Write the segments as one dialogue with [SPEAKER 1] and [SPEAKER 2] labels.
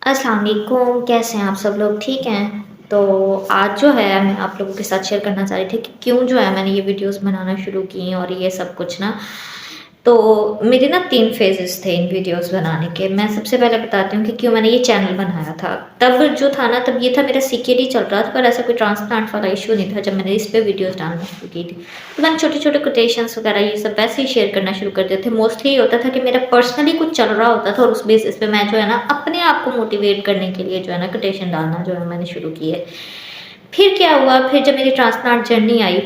[SPEAKER 1] अस्सलाम वालेकुम, कैसे हैं आप सब लोग? ठीक हैं? तो आज जो है मैं आप लोगों के साथ शेयर करना चाह रही थी कि क्यों जो है मैंने ये वीडियोज़ बनाना शुरू की और ये सब कुछ ना। तो मेरे ना 3 फ़ेज़ेस थे इन वीडियोज़ बनाने के। मैं सबसे पहले बताती हूँ कि क्यों मैंने ये चैनल बनाया था। तब जो था ना, तब ये था मेरा सीकेडी चल रहा था, पर ऐसा कोई ट्रांसप्लांट वाला इश्यू नहीं था जब मैंने इस पे वीडियोज़ डालना शुरू की थी। तो मैंने छोटे-छोटे कोटेशंस वगैरह ये सब वैसे ही शेयर करना शुरू कर दिए थे। मोस्टली ये होता था कि मेरा पर्सनली कुछ चल रहा होता था और उस बेसिस पे मैं जो है ना अपने आप को मोटिवेट करने के लिए जो है ना कोटेशन डालना जो है मैंने शुरू किए। फिर क्या हुआ, फिर जब मेरी ट्रांसप्लांट जर्नी आई,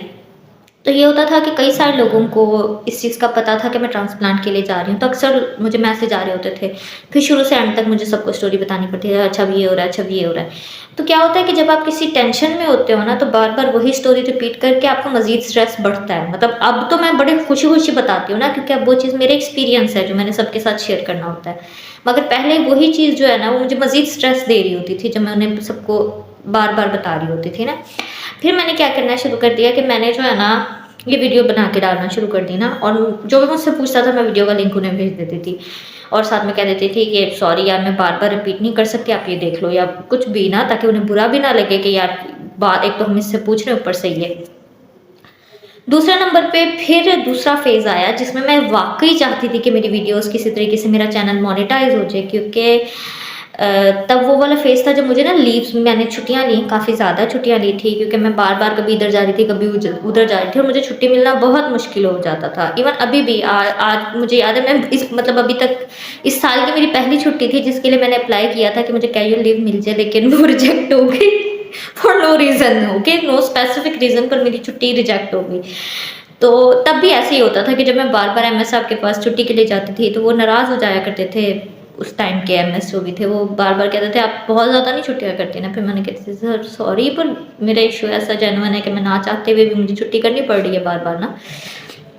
[SPEAKER 1] तो ये होता था कि कई सारे लोगों को इस चीज़ का पता था कि मैं ट्रांसप्लांट के लिए जा रही हूँ, तो अक्सर मुझे मैसेज आ रहे होते थे। फिर शुरू से एंड तक मुझे सबको स्टोरी बतानी पड़ती है, अच्छा अब ये हो रहा है, अच्छा अब ये हो रहा है। तो क्या होता है कि जब आप किसी टेंशन में होते हो ना, तो बार-बार वही स्टोरी रिपीट करके आपका मज़ीद स्ट्रेस बढ़ता है। मतलब अब तो मैं बड़े खुशी-खुशी बताती हूँ ना, क्योंकि अब वो चीज़ मेरे एक्सपीरियंस है जो मैंने सबके साथ शेयर करना होता है। मगर पहले वही चीज़ जो है ना, वो मुझे मज़ीद स्ट्रेस दे रही होती थी जब मैं उन्हें सबको बार-बार बता रही होती थी ना। फिर मैंने क्या करना शुरू कर दिया कि मैंने जो है ना ये वीडियो बना के डालना शुरू कर दी ना, और जो भी मुझसे पूछता था मैं वीडियो का लिंक उन्हें भेज देती थी और साथ में कह देती थी कि सॉरी यार, मैं बार बार रिपीट नहीं कर सकती, आप ये देख लो या कुछ भी ना, ताकि उन्हें बुरा भी ना लगे कि यार बात एक तो हम इससे पूछ रहे हैं, ऊपर से ये। दूसरे नंबर पे फिर दूसरा फेज आया जिसमें मैं वाकई चाहती थी कि मेरी वीडियोस किसी तरीके से मेरा चैनल मोनेटाइज हो जाए, क्योंकि तब वो वाला फेज था जब मुझे ना लीव्स, मैंने छुट्टियां ली, काफ़ी ज़्यादा छुट्टियां ली थी, क्योंकि मैं बार बार कभी इधर जा रही थी, कभी उधर जा रही थी और मुझे छुट्टी मिलना बहुत मुश्किल हो जाता था। इवन अभी भी आज मुझे याद है, मैं इस मतलब अभी तक इस साल की मेरी पहली छुट्टी थी जिसके लिए मैंने अप्लाई किया था कि मुझे कैजुअल लीव मिल जाए, लेकिन वो रिजेक्ट हो गई for no reason, okay, no specific reason, पर मेरी छुट्टी रिजेक्ट हो गई। तो तब भी ऐसे ही होता था कि जब मैं बार-बार एमएस साहब के पास छुट्टी के लिए जाती थी, तो वो नाराज़ हो जाया करते थे। उस टाइम के एमएस जो भी थे, वो बार-बार कहते थे, "आप बहुत ज़्यादा नहीं छुट्टियाँ करती ना?" फिर मैंने कहती थी, "सर सॉरी, पर मेरा इश्यू ऐसा जेन्युइन है कि मैं ना चाहते हुए भी मुझे छुट्टी करनी पड़ रही है बार-बार ना।"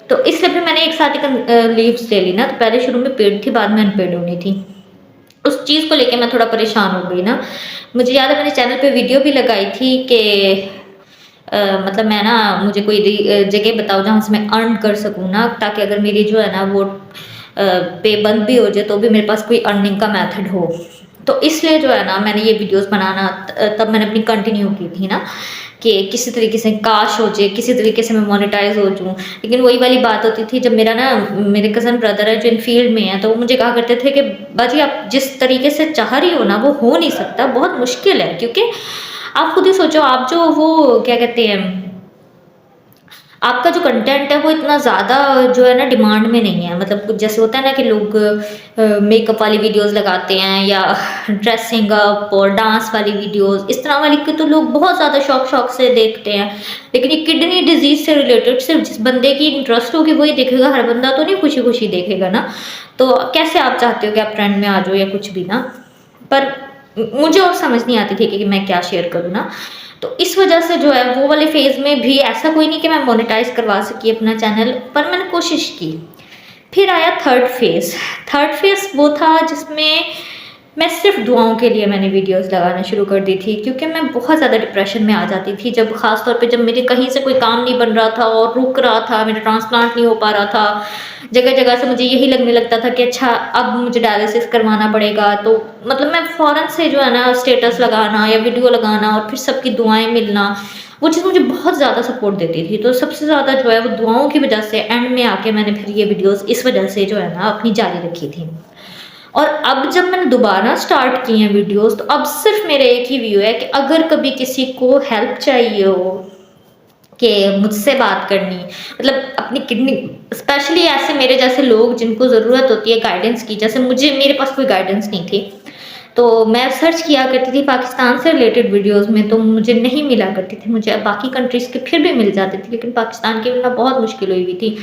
[SPEAKER 1] तो इसलिए फिर मैंने एक साथ ही लीव्स ले ली ना, तो पहले शुरू में पेड थी, बाद में अनपेड होनी थी। उस चीज़ को लेके मैं थोड़ा परेशान हो गई ना। मुझे याद है मैंने चैनल पे वीडियो भी लगाई थी कि मतलब मैं ना, मुझे कोई जगह बताओ जहाँ से मैं अर्न कर सकूँ ना, ताकि अगर मेरी जो है ना वो पे बंद भी हो जाए तो भी मेरे पास कोई अर्निंग का मेथड हो। तो इसलिए जो है ना मैंने ये वीडियोस बनाना तब मैंने अपनी कंटिन्यू की थी ना, कि किसी तरीके से काश हो जाए, किसी तरीके से मैं मोनेटाइज हो जाऊँ। लेकिन वही वाली बात होती थी, जब मेरा ना, मेरे कज़न ब्रदर है जो इन फील्ड में है, तो वो मुझे कहा करते थे कि बाजी आप जिस तरीके से चाह रही हो ना वो हो नहीं सकता, बहुत मुश्किल है, क्योंकि आप खुद ही सोचो, आप जो वो क्या कहते हैं, आपका जो कंटेंट है वो इतना ज़्यादा जो है ना डिमांड में नहीं है। मतलब कुछ जैसे होता है ना कि लोग मेकअप वाली वीडियोस लगाते हैं या ड्रेसिंग अप और डांस वाली वीडियोस, इस तरह वाली के तो लोग बहुत ज़्यादा शौक शौक से देखते हैं। लेकिन ये किडनी डिजीज से रिलेटेड सिर्फ जिस बंदे की इंटरेस्ट होगी वही देखेगा, हर बंदा तो नहीं खुशी खुशी देखेगा ना। तो कैसे आप चाहते हो कि आप ट्रेंड में आ जाओ या कुछ भी ना। पर मुझे और समझ नहीं आती थी कि मैं क्या शेयर करूँ ना। तो इस वजह से जो है वो वाले फ़ेज़ में भी ऐसा कोई नहीं कि मैं मोनेटाइज़ करवा सकी अपना चैनल, पर मैंने कोशिश की। फिर आया थर्ड फ़ेज़। थर्ड फ़ेज़ वो था जिसमें मैं सिर्फ़ दुआओं के लिए मैंने वीडियोज़ लगाना शुरू कर दी थी, क्योंकि मैं बहुत ज़्यादा डिप्रेशन में आ जाती थी, जब ख़ास तौर पे जब मेरे कहीं से कोई काम नहीं बन रहा था और रुक रहा था, मेरा ट्रांसप्लांट नहीं हो पा रहा था। जगह-जगह से मुझे यही लगने लगता था कि अच्छा अब मुझे डायलिसिस करवाना पड़ेगा, तो मतलब मैं फ़ौरन से जो है ना स्टेटस लगाना या वीडियो लगाना और फिर सबकी दुआएँ मिलना, वो चीज़ मुझे बहुत ज़्यादा सपोर्ट देती थी। तो सबसे ज़्यादा जो है वो दुआओं की वजह से एंड में आके मैंने फिर ये वीडियोज़ इस वजह से जो है ना अपनी जारी रखी थी। और अब जब मैंने दोबारा स्टार्ट की हैं वीडियोज़, तो अब सिर्फ़ मेरा एक ही व्यू है कि अगर कभी किसी को हेल्प चाहिए हो कि मुझसे बात करनी, मतलब अपनी किडनी, स्पेशली ऐसे मेरे जैसे लोग जिनको ज़रूरत होती है गाइडेंस की, जैसे मुझे, मेरे पास कोई गाइडेंस नहीं थी। तो मैं सर्च किया करती थी पाकिस्तान से रिलेटेड वीडियोज़ में, तो मुझे नहीं मिला करती थी। मुझे बाकी कंट्रीज़ के फिर भी मिल जाती थी, लेकिन पाकिस्तान की मिलना बहुत मुश्किल हुई हुई थी।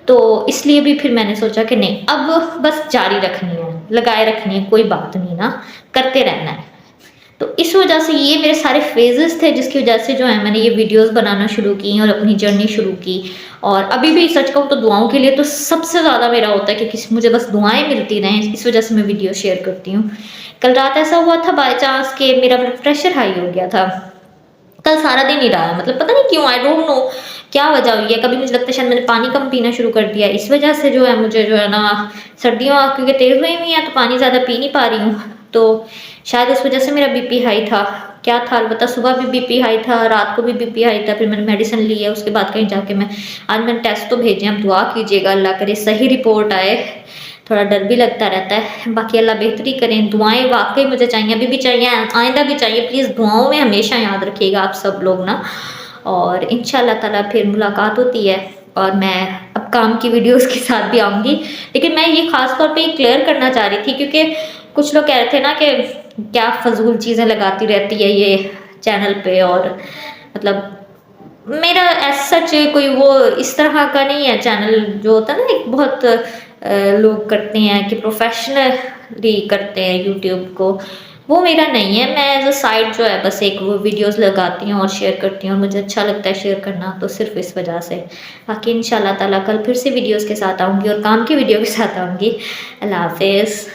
[SPEAKER 1] तो इसलिए भी फिर मैंने सोचा कि नहीं, अब बस जारी रखनी है, लगाए रखनी है, कोई बात नहीं ना, करते रहना है। तो इस वजह से ये मेरे सारे फेजेस थे जिसकी वजह से जो है मैंने ये वीडियोस बनाना शुरू की और अपनी जर्नी शुरू की। और अभी भी सच कहूँ तो दुआओं के लिए तो सबसे ज़्यादा मेरा होता है कि किसी मुझे बस दुआएं मिलती रहें, इस वजह से मैं वीडियो शेयर करती हूँ। कल रात ऐसा हुआ था बाय चांस कि मेरा ब्लड प्रेशर हाई हो गया था। कल सारा दिन ही रहा, मतलब पता नहीं क्यों, आई डोंट नो क्या वजह हुई है। कभी मुझे लगता है शायद मैंने पानी कम पीना शुरू कर दिया, इस वजह से जो है मुझे जो है ना सर्दियाँ क्योंकि तेज़ हुई हुई हैं तो पानी ज़्यादा पी नहीं पा रही हूँ। तो शायद इस वजह से मेरा बीपी हाई था। क्या था अलबत्ता, सुबह भी बीपी हाई था, रात को भी बीपी हाई था। फिर मैंने मेडिसिन ली है, उसके बाद कहीं जाके आज मैंने टेस्ट तो भेजे हैं। आप दुआ कीजिएगा अल्लाह करे सही रिपोर्ट आए। थोड़ा डर भी लगता रहता है, बाकी अल्लाह बेहतरी करें। दुआएं वाकई मुझे चाहिए, अभी भी चाहिए, आइंदा भी चाहिए। प्लीज़ दुआओं में हमेशा याद रखिएगा आप सब लोग ना। और इंशाल्लाह ताला फिर मुलाकात होती है और मैं अब काम की वीडियोस के साथ भी आऊँगी। लेकिन मैं ये ख़ास तौर पे ये क्लियर करना चाह रही थी, क्योंकि कुछ लोग कह रहे थे ना कि क्या फ़ज़ूल चीज़ें लगाती रहती है ये चैनल पे, और मतलब मेरा एज़ सच कोई वो इस तरह का नहीं है चैनल जो होता है ना, एक बहुत लोग करते हैं कि प्रोफ़ेशनली करते हैं यूट्यूब को, वो मेरा नहीं है। मैं एज़ अ साइड जो है बस एक वो वीडियोज़ लगाती हूँ और शेयर करती हूँ, और मुझे अच्छा लगता है शेयर करना, तो सिर्फ़ इस वजह से। बाकी इंशाल्लाह ताला कल फिर से वीडियोज़ के साथ आऊँगी और काम की वीडियो के साथ आऊँगी। अल्लाह हाफ़िज़।